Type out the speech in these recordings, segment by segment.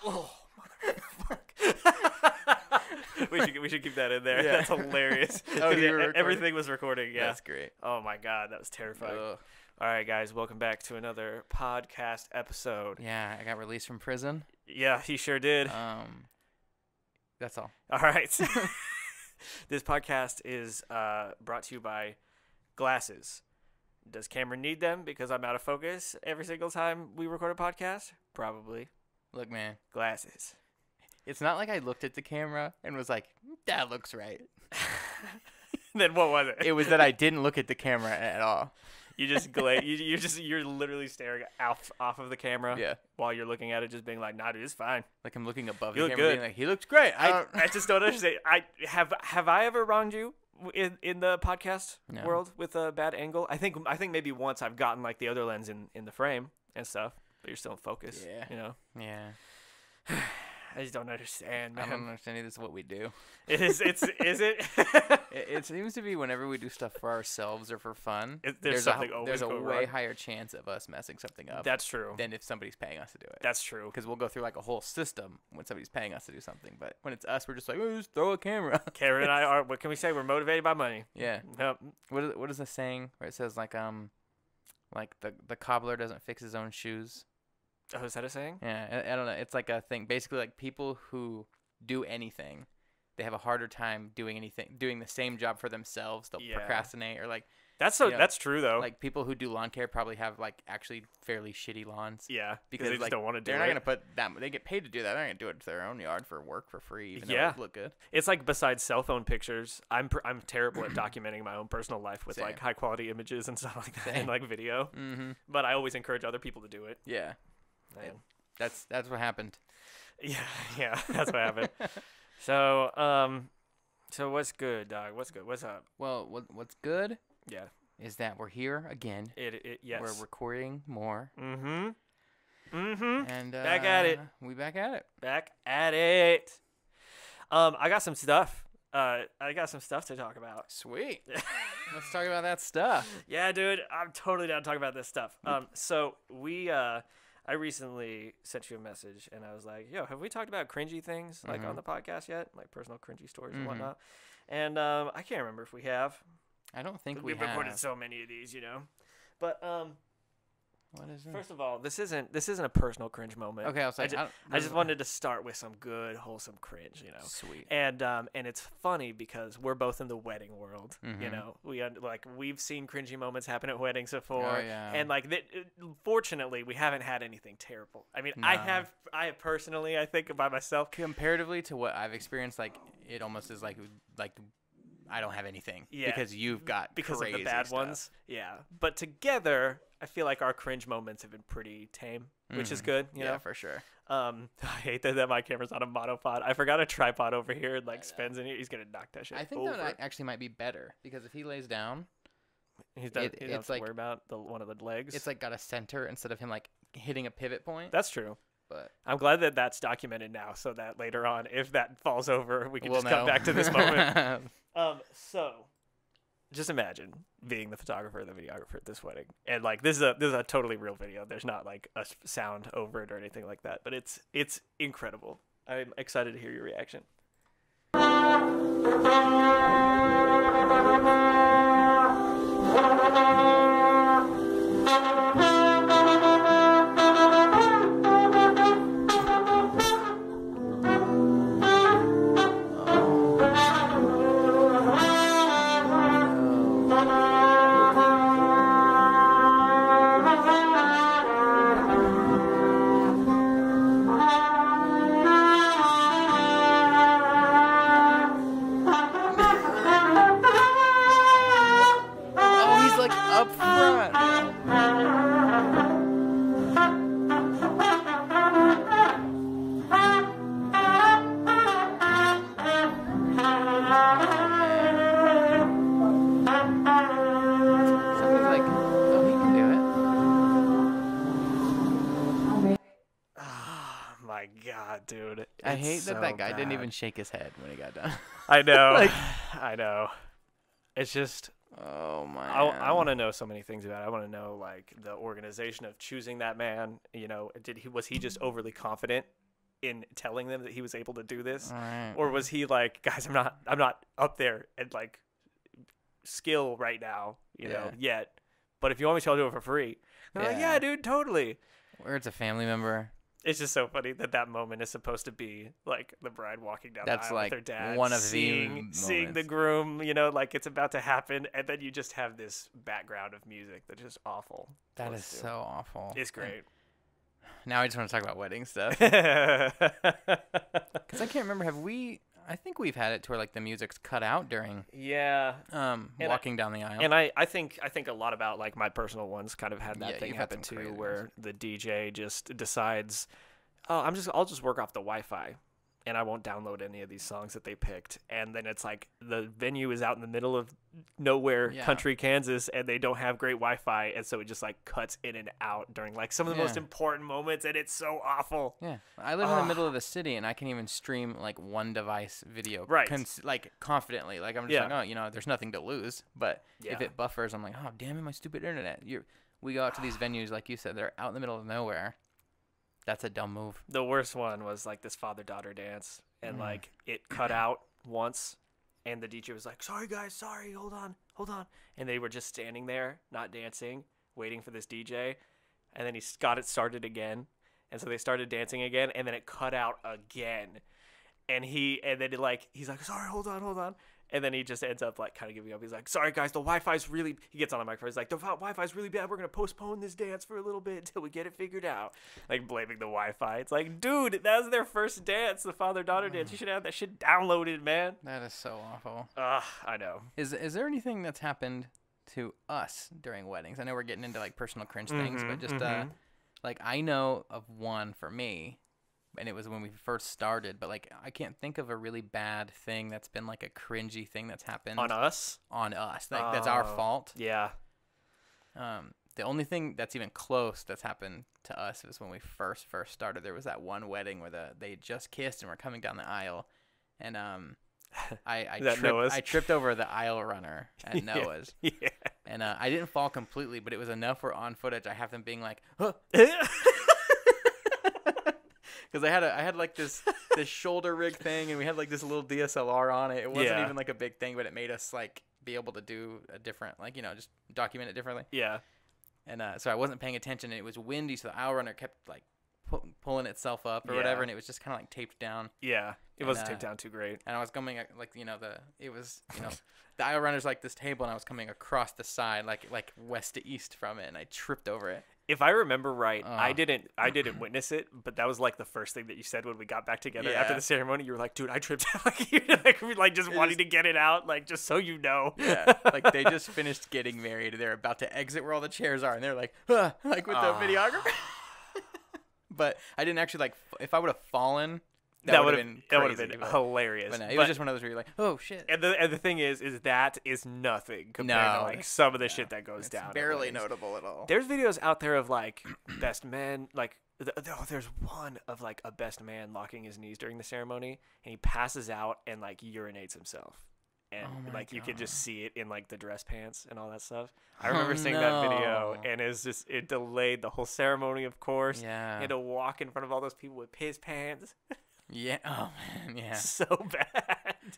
Oh, motherfucker. we should keep that in there. Yeah. That's hilarious. Oh, you were recording? Everything was recording. Yeah. That's great. Oh my god, that was terrifying. Ugh. All right, guys, welcome back to another podcast episode. Yeah, I got released from prison. Yeah, he sure did. That's all. All right. This podcast is brought to you by glasses. Does Cameron need them because I'm out of focus every single time we record a podcast? Probably. Look, man, Glasses. it's not like I looked at the camera and was like, that looks right. Then what was it? It was that I didn't look at the camera at all. You just you're literally staring off of the camera Yeah. while you're looking at it, just being like, nah, dude, it's fine. Like I'm looking above You the look camera good. being like, he looks great. I just don't understand. Have I ever wronged you in the podcast No. world with a bad angle? I think maybe once I've gotten like the other lens in the frame and stuff, but you're still in focus. Yeah. You know, Yeah. I just don't understand, I man. don't understand. This is what we do. Is it? It seems to be whenever we do stuff for ourselves or for fun, There's something always there's a going way wrong. higher chance of us messing something up That's true. than if somebody's paying us to do it. That's true. Because we'll go through like a whole system when somebody's paying us to do something. But when it's us, we're just like, oh, just throw a camera. Karen and I are. What can we say? We're motivated by money. Yeah. Yep. What is the saying where it says like the cobbler doesn't fix his own shoes? Oh, is that a saying? Yeah, I don't know. It's like a thing. Basically, like people who do anything, they have a harder time doing the same job for themselves. They'll Yeah. procrastinate, or like That's so. You know, That's true though. like people who do lawn care probably have like actually fairly shitty lawns. yeah, Because they just like, don't want to do they're it. not gonna put that. They get paid to do that. They're not gonna do it to their own yard for work for free, even though Yeah. it look good. It's like besides cell phone pictures, I'm terrible at documenting my own personal life with Same. like high quality images and stuff like that Same. and like video. Mm-hmm. But I always encourage other people to do it. Yeah, Man. that's what happened. Yeah, that's what happened. So what's good, dog? What's good? What's up? Well, what's good Yeah. is that we're here again. Yes. We're recording more. Mm-hmm. Mm-hmm. And Back at it. We back at it. Back at it. I got some stuff. I got some stuff to talk about. Sweet. Let's talk about that stuff. Yeah, dude, I'm totally down to talk about this stuff. So I recently sent you a message, and I was like, "Yo, have we talked about cringy things like on the podcast yet? Like personal cringy stories and whatnot?" And I can't remember if we have. I don't think We've we recorded have. so many of these, you know. But What is it? first of all, this isn't a personal cringe moment. Okay, I was like, I just wanted to start with some good, wholesome cringe, you know. Sweet. And it's funny because we're both in the wedding world, you Mhm. know. We've seen cringy moments happen at weddings before, Oh, yeah. and fortunately, we haven't had anything terrible. I mean, I No. have personally, I think by myself, Comparatively to what I've experienced, like it almost is like I don't have anything. Yeah. Because you've got because of crazy the bad stuff. ones. Yeah, but together, I feel like our cringe moments have been pretty tame, which is good. You yeah, know, for sure. I hate that my camera's on a monopod. I forgot a tripod over here and like spins in here. He's gonna knock that shit. I think over. that actually might be better because if he lays down, He doesn't it's have to like- worry about one of the legs. it's like got a center instead of him like hitting a pivot point. That's true. But I'm glad that that's documented now, so that later on, if that falls over, we can we'll just come know. back to this moment. So just imagine being the photographer, the videographer at this wedding, and like this is a totally real video. There's not like a sound over it or anything like that, but it's incredible. I'm excited to hear your reaction. oh, he's like up front. Somebody's like, oh, he can do it. Oh my god, dude! I It's hate that so guy didn't bad. even shake his head when he got done. I know. Like- I know. It's just Oh my. I want to know so many things about it. I want to know like the organization of choosing that man. You know, was he just overly confident in telling them that he was able to do this, Right. or was he like, guys, I'm not up there at like skill right now, you know, yet. But if you want me to, I'll do it for free. They're like, yeah, dude, totally. Or it's a family member. It's just so funny that moment is supposed to be like the bride walking down the aisle like with her dad, one of seeing the groom, you know, like it's about to happen, and then you just have this background of music that's just awful. That is so awful. It's great. Now I just want to talk about wedding stuff. Because I can't remember. I think we've had it to where like the music's cut out during walking down the aisle. And I think a lot about like my personal ones kind of had that thing happen too, where the DJ just decides, oh, I'll just work off the Wi-Fi, and I won't download any of these songs that they picked. And then it's like the venue is out in the middle of nowhere, country Kansas, and they don't have great Wi-Fi, and so it just like cuts in and out during like some of the most important moments, and it's so awful. Yeah, I live in the middle of the city, and I can even stream like one device video, like confidently. Like I'm just like, oh, you know, there's nothing to lose. But if it buffers, I'm like, oh, damn it, my stupid internet. We go out to these venues, like you said, they're out in the middle of nowhere. That's a dumb move. The worst one was like this father-daughter dance, and like it cut out once, and the DJ was like, sorry guys, sorry, hold on. And they were just standing there, not dancing, waiting for this DJ, and then he got it started again, and so they started dancing again, and then it cut out again, and he's like, sorry, hold on. And then he just ends up like kind of giving up. He's like, sorry guys, the Wi-Fi's really, he gets on the microphone. He's like, the Wi-Fi's really bad. We're going to postpone this dance for a little bit until we get it figured out. Like blaming the Wi-Fi. It's like, dude, that was their first dance, the father-daughter dance. You should have that shit downloaded, man. That is so awful. I know. Is there anything that's happened to us during weddings? I know we're getting into like personal cringe things, but just like I know of one for me. And it was when we first started, but like I can't think of a really bad thing that's been like a cringy thing that's happened on us. Like that's our fault. Yeah. The only thing that's even close that's happened to us was when we first started. There was that one wedding where they just kissed and were coming down the aisle, and I tripped over the aisle runner at Noah's. Yeah. And I didn't fall completely, but it was enough where on footage I have them being like, huh. Because I had like this shoulder rig thing, and we had like this little DSLR on it. It wasn't even like a big thing, but it made us like be able to do a different, like, you know, just document it differently. Yeah. And so I wasn't paying attention, and it was windy, so the aisle runner kept like pulling itself up or whatever, and it was just kind of like taped down. Yeah, it wasn't taped down too great. And I was coming like, you know, the aisle runner's like this table, and I was coming across the side like west to east from it, and I tripped over it. If I remember right, I didn't witness it, but that was like the first thing that you said when we got back together after the ceremony. You were like, "Dude, I tripped." like just wanting to get it out, like just so you know. Yeah, like they just finished getting married. They're about to exit where all the chairs are, and they're like, huh, like with the videographer. But I didn't actually like. If I would have fallen, that would have been hilarious. But no, it was just one of those where you're like, oh shit. And the thing is that is nothing compared to like some of the shit that goes down. Barely notable at all. There's videos out there of like best men, like there's one of like a best man locking his knees during the ceremony, and he passes out and like urinates himself, and like you can just see it in like the dress pants and all that stuff. I remember seeing that video, and it delayed the whole ceremony. Of course, he had to walk in front of all those people with piss pants. Yeah. Oh man. Yeah. So bad.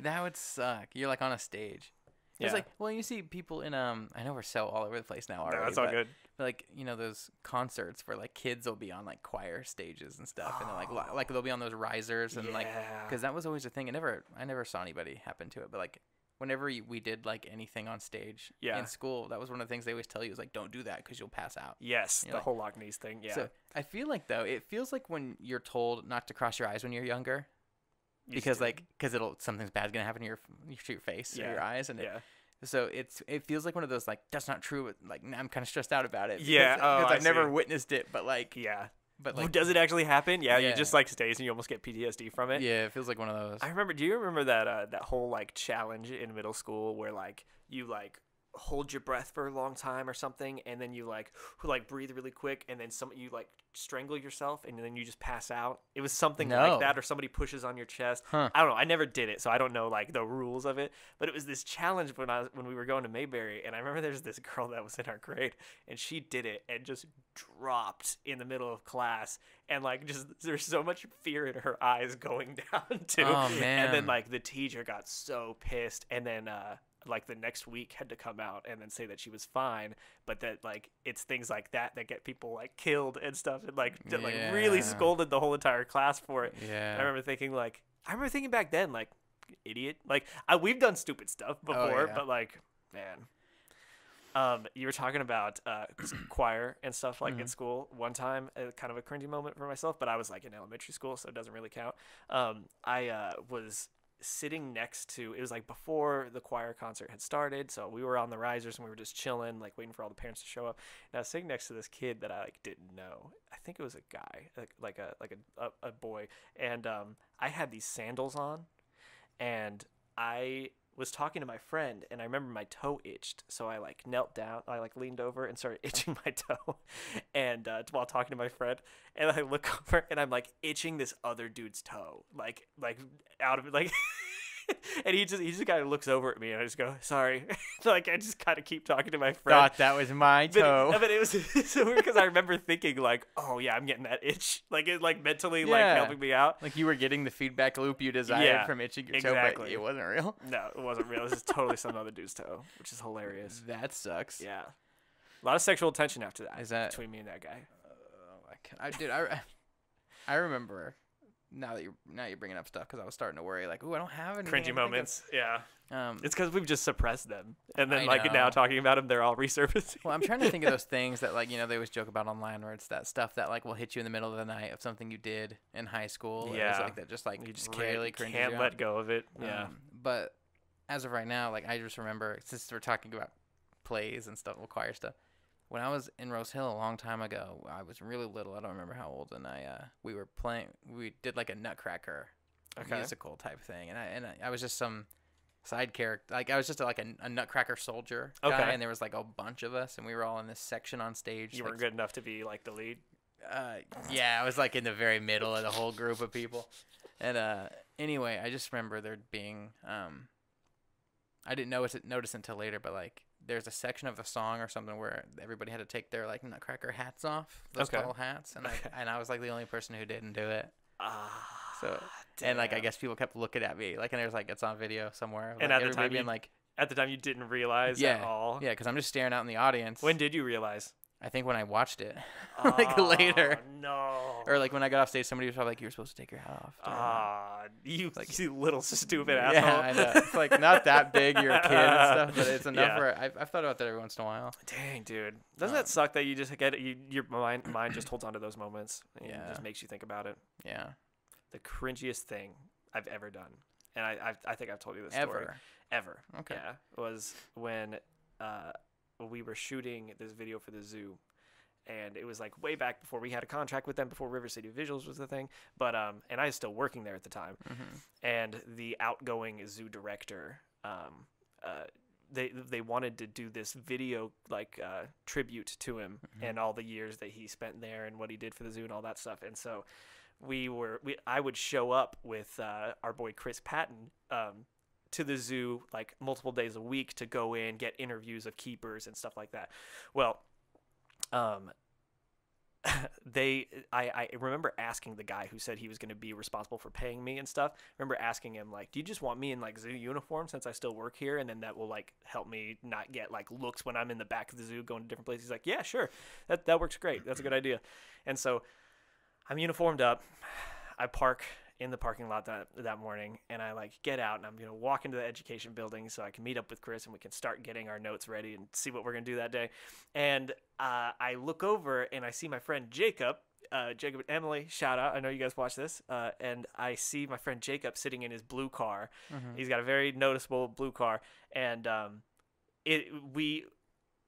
That would suck. You're like on a stage. It's like, well, you see people in I know we're so all over the place now already. No, that's all good. But like, you know, those concerts where like kids will be on like choir stages and stuff, and they're like they'll be on those risers and like, because that was always a thing. I never saw anybody happen to it, but like whenever we did like anything on stage in school, that was one of the things they always tell you is like, don't do that because you'll pass out. Yes, the whole lock knees thing. Yeah. So I feel like though, it feels like when you're told not to cross your eyes when you're younger, because something's bad's gonna happen to your face or your eyes, and so it feels like one of those like, that's not true, but like I'm kind of stressed out about it. Because I've never witnessed it, but like But like, does it actually happen? Yeah, you just like stays and you almost get PTSD from it. Yeah, it feels like one of those. I remember. Do you remember that that whole like challenge in middle school where like you like hold your breath for a long time or something, and then you like breathe really quick, and then you like strangle yourself, and then you just pass out. It was something like that, or somebody pushes on your chest. I don't know. I never did it, so I don't know like the rules of it. But it was this challenge when we were going to Mayberry, and I remember there's this girl that was in our grade, and she did it and just dropped in the middle of class, and like just there's so much fear in her eyes going down too. Oh man! And then like the teacher got so pissed, and then like the next week had to come out and then say that she was fine, but that like it's things like that get people like killed and stuff, and like really scolded the whole entire class for it. Yeah. And I remember thinking back then, like, idiot, like we've done stupid stuff before, but like, man. You were talking about choir and stuff like in school. One time, kind of a cringy moment for myself, but I was like in elementary school, so it doesn't really count. I was sitting next to, it was like before the choir concert had started, so we were on the risers and we were just chilling, like waiting for all the parents to show up. And I was sitting next to this kid that I like didn't know. I think it was a guy, like a boy, and I had these sandals on, and I was talking to my friend, and I remember my toe itched, so I like knelt down, I like leaned over and started itching my toe, and while talking to my friend, and I look over and I'm like itching this other dude's toe, like out of it, like, and he just kind of looks over at me, and I just go, sorry, like I just kind of keep talking to my friend. Thought that was my toe. But it was so weird because I remember thinking like, oh yeah, I'm getting that itch, like it like mentally like helping me out. Like you were getting the feedback loop you desired from itching your toe, but it wasn't real. No, it wasn't real. This is totally some other dude's toe, which is hilarious. That sucks. Yeah, a lot of sexual tension after that. Is that between me and that guy? I remember. Now you're bringing up stuff, because I was starting to worry, like, ooh, I don't have any cringy moments. Yeah. It's because we've just suppressed them, and then now talking about them, they're all resurfacing. Well, I'm trying to think of those things that like they always joke about online, where it's that stuff that like will hit you in the middle of the night of something you did in high school. Yeah. It's like that, just like you just really can't let go of it. Yeah. But as of right now, like I just remember, since we're talking about plays and stuff, choir stuff. When I was in Rose Hill a long time ago, I was really little. I don't remember how old, and we did like a Nutcracker musical type thing, and I was just some side character. Like I was just like a Nutcracker soldier guy, and there was like a bunch of us, and we were all in this section on stage. You weren't good enough to be like the lead. Yeah, I was like in the very middle of the whole group of people, and anyway, I just remember there being I didn't notice until later, but like. There's a section of a song or something where everybody had to take their like Nutcracker hats off, those tall hats, and I was like the only person who didn't do it. So damn. And like I guess people kept looking at me, like, and there's like it's on video somewhere. And like, at the time you didn't realize at all. Yeah, because I'm just staring out in the audience. When did you realize? I think when I watched it, like later. No. Or like when I got off stage, somebody was probably like, "You're supposed to take your hat off." You little stupid asshole. Yeah, I know. It's like not that big, you're a kid and stuff, but it's enough where I've thought about that every once in a while. Dang, dude. Doesn't that suck that you just get it? Your mind just holds on to those moments and just makes you think about it. Yeah. The cringiest thing I've ever done, and I think I've told you this story. Ever. Okay. Yeah, was when we were shooting this video for the zoo. And it was like way back before we had a contract with them, before River City Visuals was the thing. But and I was still working there at the time. Mm-hmm. And the outgoing zoo director, they wanted to do this video like tribute to him and all the years that he spent there and what he did for the zoo and all that stuff. And so I would show up with our boy Chris Patton to the zoo like multiple days a week to go in, get interviews of keepers and stuff like that. Well. I remember asking the guy who said he was going to be responsible for paying me and stuff. I remember asking him like, do you just want me in like zoo uniform since I still work here? And then that will like help me not get like looks when I'm in the back of the zoo going to different places. He's like, yeah, sure. That works great. That's a good idea. And so I'm uniformed up. I park in the parking lot that morning, and I like get out and I'm gonna walk into the education building so I can meet up with Chris and we can start getting our notes ready and see what we're gonna do that day. And I look over and I see my friend Jacob and Emily, shout out, I know you guys watch this, and I see my friend Jacob sitting in his blue car. He's got a very noticeable blue car, and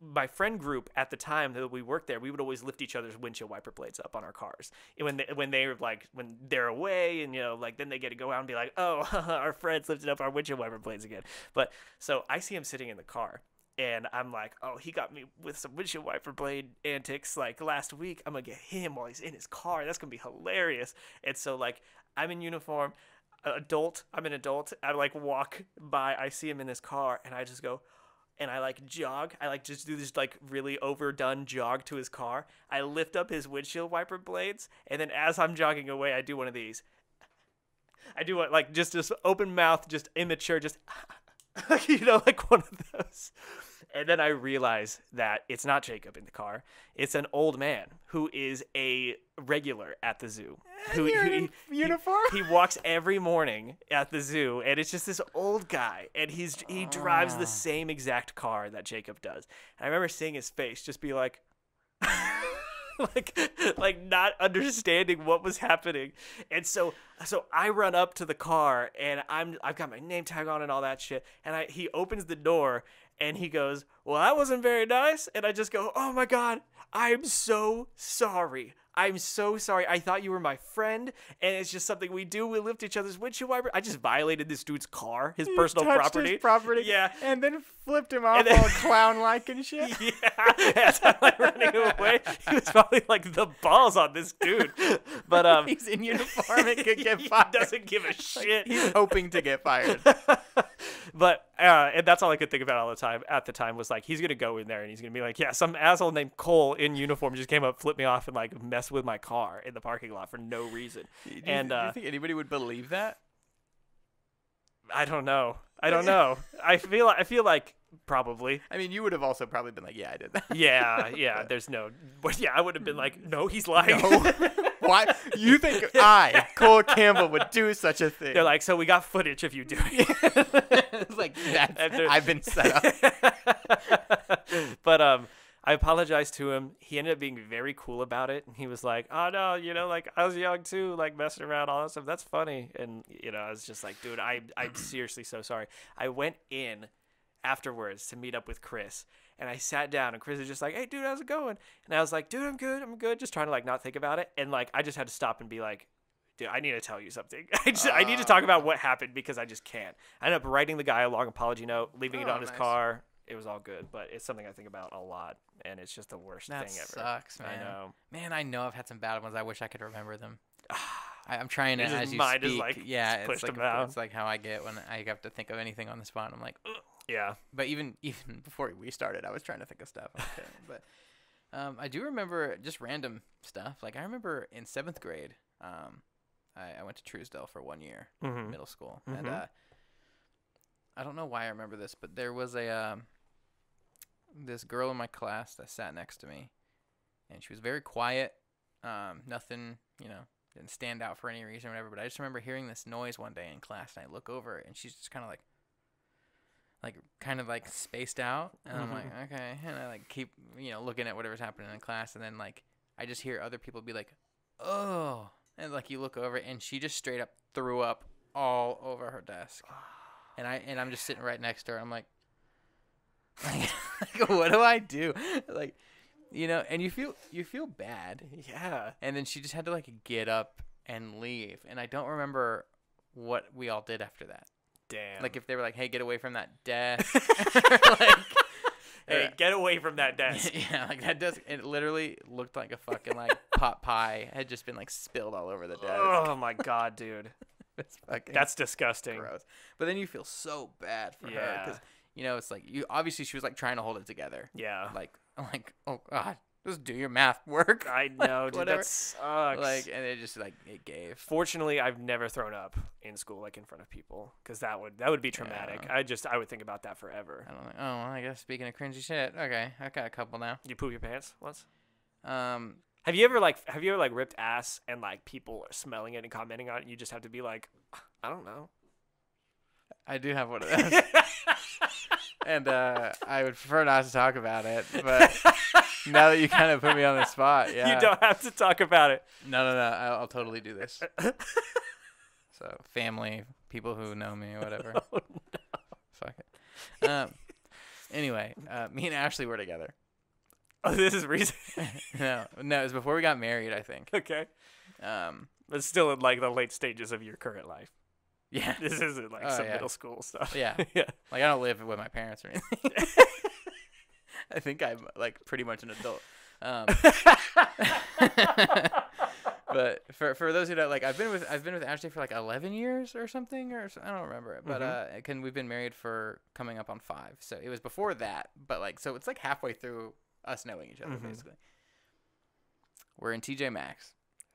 my friend group at the time that we worked there, we would always lift each other's windshield wiper blades up on our cars. And when they're away and, like then they get to go out and be like, oh, our friends lifted up our windshield wiper blades again. But so I see him sitting in the car And I'm like, oh, he got me with some windshield wiper blade antics like last week. I'm going to get him while he's in his car. That's going to be hilarious. And so, like, I'm in uniform, I'm an adult. I, like, walk by, I see him in his car, and I just go, and I, like, jog. I, like, just do this, like, really overdone jog to his car. I lift up his windshield wiper blades, and then as I'm jogging away, I do one of these. I do what, like, just open mouth, just immature, just, you know, like one of those. And then I realize that it's not Jacob in the car. It's an old man who is a regular at the zoo. Uniform? He walks every morning at the zoo, and it's just this old guy, and he drives the same exact car that Jacob does. And I remember seeing his face just be like, like not understanding what was happening. And so I run up to the car, and I've got my name tag on and all that shit. And he opens the door, and he goes, well, that wasn't very nice. And I just go, oh my God, I'm so sorry. I'm so sorry. I thought you were my friend, and it's just something we do. We lift each other's windshield wiper. I just violated this dude's car, his personal property. His property. Yeah. And then flipped him off all clown-like and shit. Yeah. As I'm like running away, he was probably like the balls on this dude. But he's in uniform and could get fired. He doesn't give a shit. He's hoping to get fired. But and that's all I could think about all the time at the time was like, he's gonna go in there and he's gonna be like, yeah, some asshole named Cole in uniform just came up, flipped me off, and like messed with my car in the parking lot for no reason. Do you think anybody would believe that? I don't know. I feel like probably. I mean, you would have also probably been like, yeah, I did that. Yeah. There's no. But yeah, I would have been like, no, he's lying. No. Why? You think I, Cole Campbell, would do such a thing? They're like, so we got footage of you doing it. It's like, I've been set up. But I apologized to him. He ended up being very cool about it. And he was like, oh, no, you know, like, I was young, too, like, messing around, all that stuff. That's funny. And, you know, I was just like, dude, I'm seriously so sorry. I went in afterwards to meet up with Chris. And I sat down, and Chris was just like, hey, dude, how's it going? And I was like, dude, I'm good. Just trying to, like, not think about it. And, like, I just had to stop and be like, dude, I need to tell you something. I need to talk about what happened because I just can't. I ended up writing the guy a long apology note, leaving it on his car. It was all good, but it's something I think about a lot, and it's just the worst thing ever. That sucks, man. I know. Man, I know I've had some bad ones. I wish I could remember them. I'm trying to, as you mind speak. Is like, yeah, it's like how I get when I have to think of anything on the spot. I'm like, ugh. Yeah. But even before we started, I was trying to think of stuff. Okay. But I do remember just random stuff. Like I remember in 7th grade, I went to Truesdale for 1 year, middle school, and I don't know why I remember this, but there was this girl in my class that sat next to me, and she was very quiet. Nothing, didn't stand out for any reason or whatever. But I just remember hearing this noise one day in class, and I look over, and she's just kind of like spaced out, and I'm like, okay, and I like keep looking at whatever's happening in class, and then like I just hear other people be like, oh, and like you look over, and she just straight up threw up all over her desk, and I'm just sitting right next to her. I'm like what do I do? Like, and you feel bad. Yeah. And then she just had to like get up and leave, and I don't remember what we all did after that. Damn. Like if they were like, hey, get away from that desk. Hey, get away from that desk. Yeah, like that desk. It literally looked like a fucking like pot pie had just been like spilled all over the desk. Oh my God, dude. That's disgusting. Gross. But then you feel so bad for her because it's like obviously she was like trying to hold it together. Yeah. Like oh God, just do your math work. I know, dude. Whatever. That sucks. Like, and it just like it gave. Fortunately, I've never thrown up in school, like in front of people, because that would be traumatic. Yeah. I would think about that forever. I don't know. Oh, well, I guess speaking of cringy shit, okay, I've got a couple now. You poop your pants once? Have you ever ripped ass and like people are smelling it and commenting on it, and you just have to be like, I don't know. I do have one of those. And I would prefer not to talk about it, but now that you kind of put me on the spot, yeah. You don't have to talk about it. No, I'll totally do this. So, family, people who know me, whatever. Oh, no. Fuck it. Anyway, me and Ashley were together. Oh, this is recent. No, it was before we got married, I think. Okay. But still in like the late stages of your current life. Yeah. This isn't like some middle school stuff. Yeah. Yeah. Like I don't live with my parents or anything. I think I'm like pretty much an adult. But for those who don't, like, I've been with Ashley for like 11 years or something, or I don't remember. But we've been married for coming up on 5, so it was before that. But like, so it's like halfway through us knowing each other, basically. We're in TJ Maxx.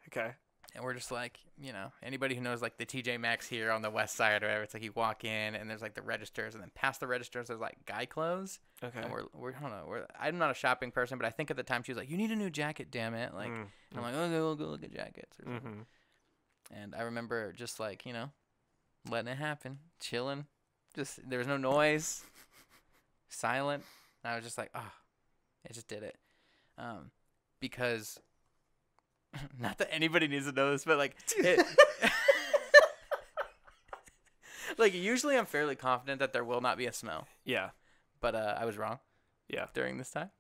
Okay. And we're just like, you know, anybody who knows like the TJ Maxx here on the west side or whatever, it's like you walk in and there's like the registers, and then past the registers there's like guy clothes. Okay. And we're I don't know, I'm not a shopping person, but I think at the time she was like, "You need a new jacket, damn it!" Like, and I'm like, "Okay, we'll go look at jackets." Or something. And I remember just like, you know, letting it happen, chilling, just there was no noise, silent. And I was just like, "Oh, I just did it," because. Not that anybody needs to know this, but like, like usually I'm fairly confident that there will not be a smell. Yeah. But I was wrong. Yeah. During this time,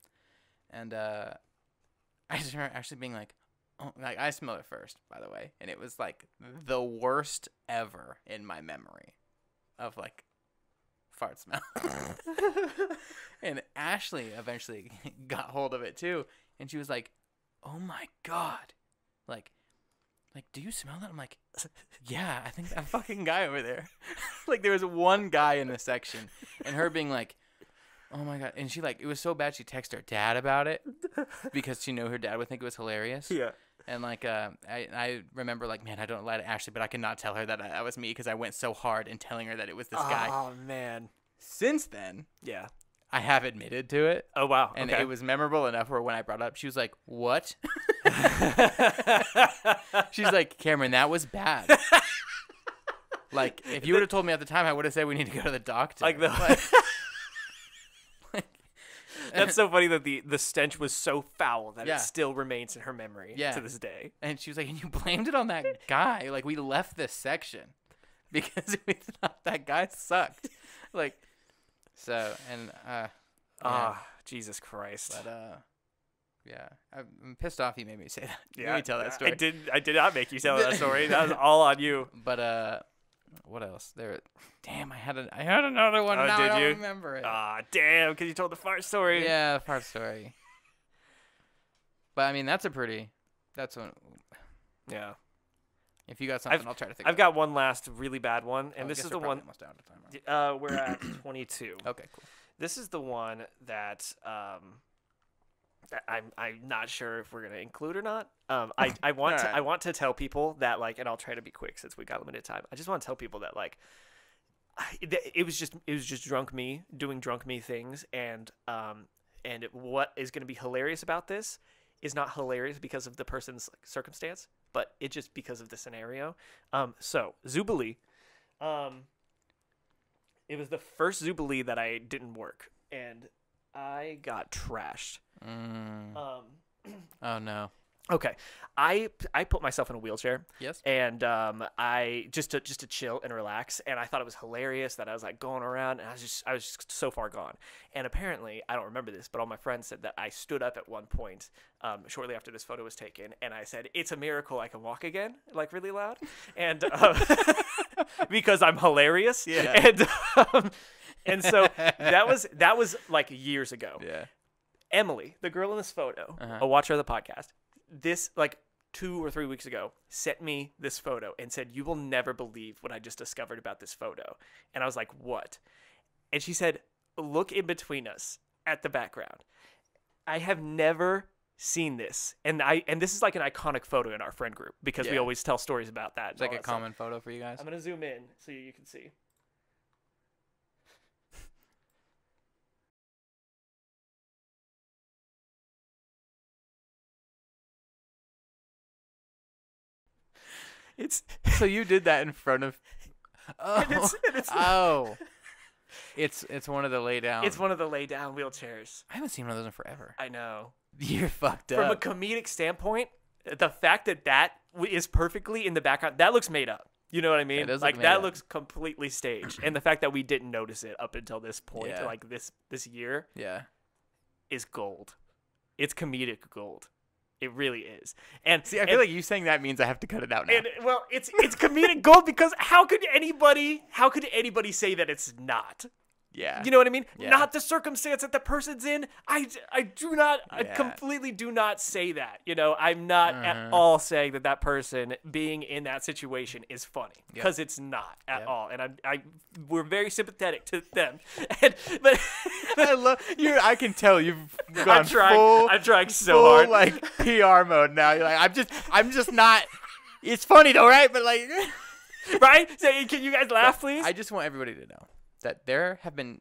and I just remember actually being like, oh, like I smelled it first, by the way, and it was like the worst ever in my memory of like fart smell. And Ashley eventually got hold of it too, and she was like, "Oh my God. Like, do you smell that?" I'm like, "Yeah, I think that fucking guy over there." Like, there was one guy in the section, and her being like, "Oh my God." And she, like, it was so bad she texted her dad about it because she knew her dad would think it was hilarious. Yeah. And, like, I remember, like, man, I don't lie to Ashley, but I could not tell her that that was me because I went so hard in telling her that it was this guy. Oh, man. Since then. Yeah. I have admitted to it. Oh, wow. And okay. it was memorable enough where when I brought it up, she was like, "What?" She's like, "Cameron, that was bad." Like, if you would have told me at the time, I would have said we need to go to the doctor. Like that's so funny that the stench was so foul that it still remains in her memory to this day. And she was like, "And you blamed it on that guy. Like, we left this section because we thought that guy sucked." Like, so, and, Jesus Christ. But, yeah, I'm pissed off you made me say that. Yeah, Let me tell that story. I did not make you tell that story. That was all on you. But, what else? Damn, I had another one. Now I don't remember it. Damn, because you told the fart story. Yeah, the fart story. But, I mean, that's one. Yeah. If you got something, I'll try to think. I've got one last really bad one, and this is the one. Almost out of time, we're at 22. Okay, cool. This is the one that I'm not sure if we're gonna include or not. I want to tell people that, like, and I'll try to be quick since we got limited time. I just want to tell people that, like, it was just drunk me doing drunk me things, and what is gonna be hilarious about this is not hilarious because of the person's circumstance, but it's just because of the scenario. So Zubilee, it was the first Zubilee that I didn't work, and I got trashed. Oh no. Okay, I put myself in a wheelchair. Yes. And I just to chill and relax, and I thought it was hilarious that I was like going around, and I was just so far gone. And apparently, I don't remember this, but all my friends said that I stood up at one point shortly after this photo was taken, and I said, "It's a miracle I can walk again," like really loud, and because I'm hilarious. Yeah. And so that was like years ago. Yeah. Emily, the girl in this photo, a watcher of the podcast, this like 2 or 3 weeks ago sent me this photo and said, "You will never believe what I just discovered about this photo." And I was like, "What?" And she said, "Look in between us at the background." I have never seen this, and this is like an iconic photo in our friend group because we always tell stories about that. It's like a common photo for you guys. I'm gonna zoom in so you can see. So you did that in front of. It's one of the lay down. It's one of the lay down wheelchairs. I haven't seen one of those in forever. I know. You're fucked up. From a comedic standpoint, the fact that is perfectly in the background, that looks made up. You know what I mean? Like that looks completely staged, and the fact that we didn't notice it up until this point, like this year, is gold. It's comedic gold. It really is. And see, I feel like you saying that means I have to cut it out now. And well, it's comedic gold because how could anybody say that it's not? Yeah. You know what I mean? Yeah. Not the circumstance that the person's in. I do not, I Yeah. completely do not say that. You know, I'm not at all saying that that person being in that situation is funny, because it's not at all. And we're very sympathetic to them. But I love you. I can tell you've gone I'm trying so full, hard. like PR mode now. You're like, I'm just not. It's funny though, right? But like, right? So can you guys laugh, please? I just want everybody to know that there have been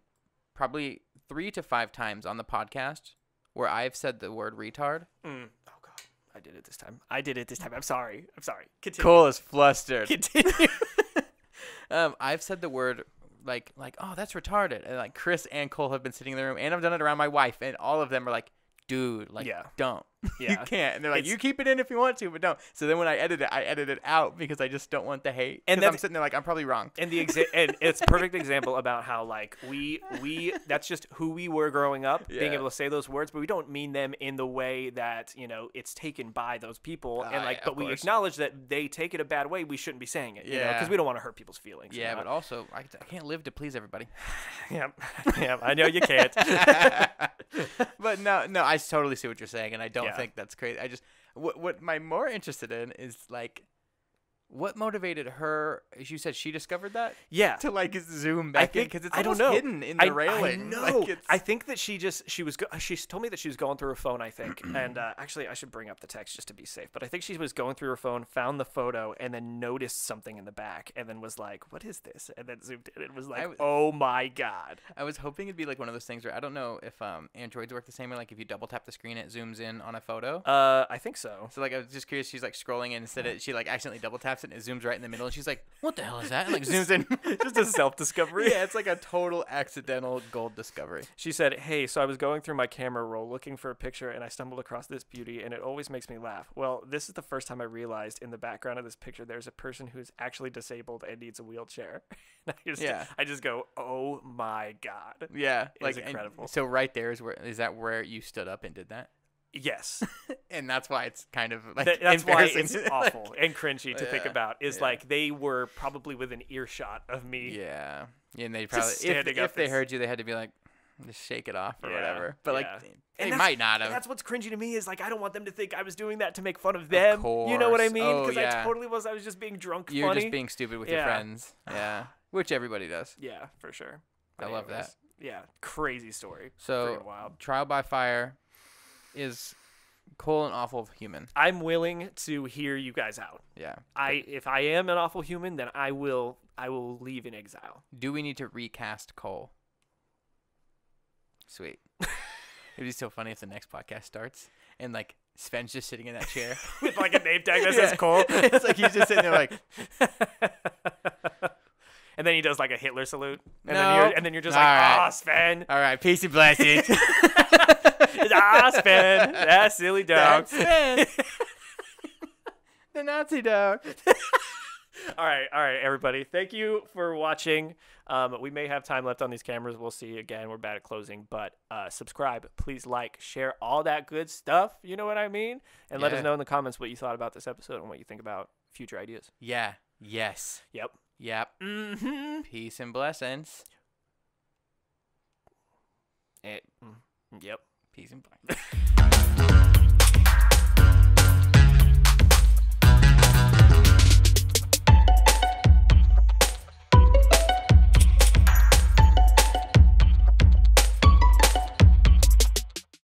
probably 3 to 5 times on the podcast where I've said the word retard. Oh God, I did it this time. I'm sorry. Continue. Cole is flustered. Continue. I've said the word like, oh, that's retarded. And like Chris and Cole have been sitting in the room, and I've done it around my wife, and all of them are like, dude, like, don't. Yeah. You can't. And they're like, you keep it in if you want to, but don't. So then when I edit it out because I just don't want the hate. And I'm sitting there like, I'm probably wrong. And and it's a perfect example about how like we that's just who we were growing up, being able to say those words, but we don't mean them in the way that, you know, it's taken by those people. And like, but we acknowledge that they take it a bad way. We shouldn't be saying it, you know, because we don't want to hurt people's feelings. Yeah, but also I can't live to please everybody. Yeah, I know you can't. But no, I totally see what you're saying, and I don't think that's crazy. I just what I'm more interested in is like, what motivated her? You said she discovered that. Yeah. To like zoom back in because it's almost hidden in the railing. I know. Like I think that she told me that she was going through her phone. I think, and actually, I should bring up the text just to be safe. But I think she was going through her phone, found the photo, and then noticed something in the back, and then was like, "What is this?" And then zoomed in. It was like, "Oh my God!" I was hoping it'd be like one of those things where I don't know if Androids work the same way. Like if you double tap the screen, it zooms in on a photo. I think so. So like I was just curious. She's like scrolling, and instead she like accidentally double taps it, and it zooms right in the middle, and she's like, "What the hell is that?" And like zooms in. Just a self-discovery. Yeah, it's like a total accidental gold discovery. She said, "Hey, so I was going through my camera roll looking for a picture, and I stumbled across this beauty, and it always makes me laugh. Well, this is the first time I realized in the background of this picture there's a person who's actually disabled and needs a wheelchair." I just go, "Oh my God!" Yeah, like incredible. So right there is that where you stood up and did that? Yes. And that's why it's kind of like that's why it's like, awful and cringy to think about. Is like they were probably within earshot of me. Yeah, and they probably if they heard you, they had to be like, just shake it off or whatever. But like they might not have. That's what's cringy to me is like I don't want them to think I was doing that to make fun of them. You know what I mean? Because I totally was. I was just being drunk. You're just being stupid with your friends. Yeah, which everybody does. Yeah, for sure. I love that. Yeah, crazy story. So wild. Trial by fire is Cole an awful human? I'm willing to hear you guys out. Yeah. If I am an awful human, then I will leave in exile. Do we need to recast Cole? Sweet. It'd be so funny if the next podcast starts and like Sven's just sitting in that chair with like a name tag that says Cole. It's like he's just sitting there like. And then he does like a Hitler salute. And then you're just like, right. Sven. All right, peace and blessings. Sven. That silly dog. Sven. The Nazi dog. All right, everybody. Thank you for watching. We may have time left on these cameras. We'll see. Again, we're bad at closing. But subscribe. Please like, share, all that good stuff. You know what I mean? And let us know in the comments what you thought about this episode and what you think about future ideas. Yeah. Yes. Yep. Mm-hmm. Peace and blessings. Yep. Peace and blessings.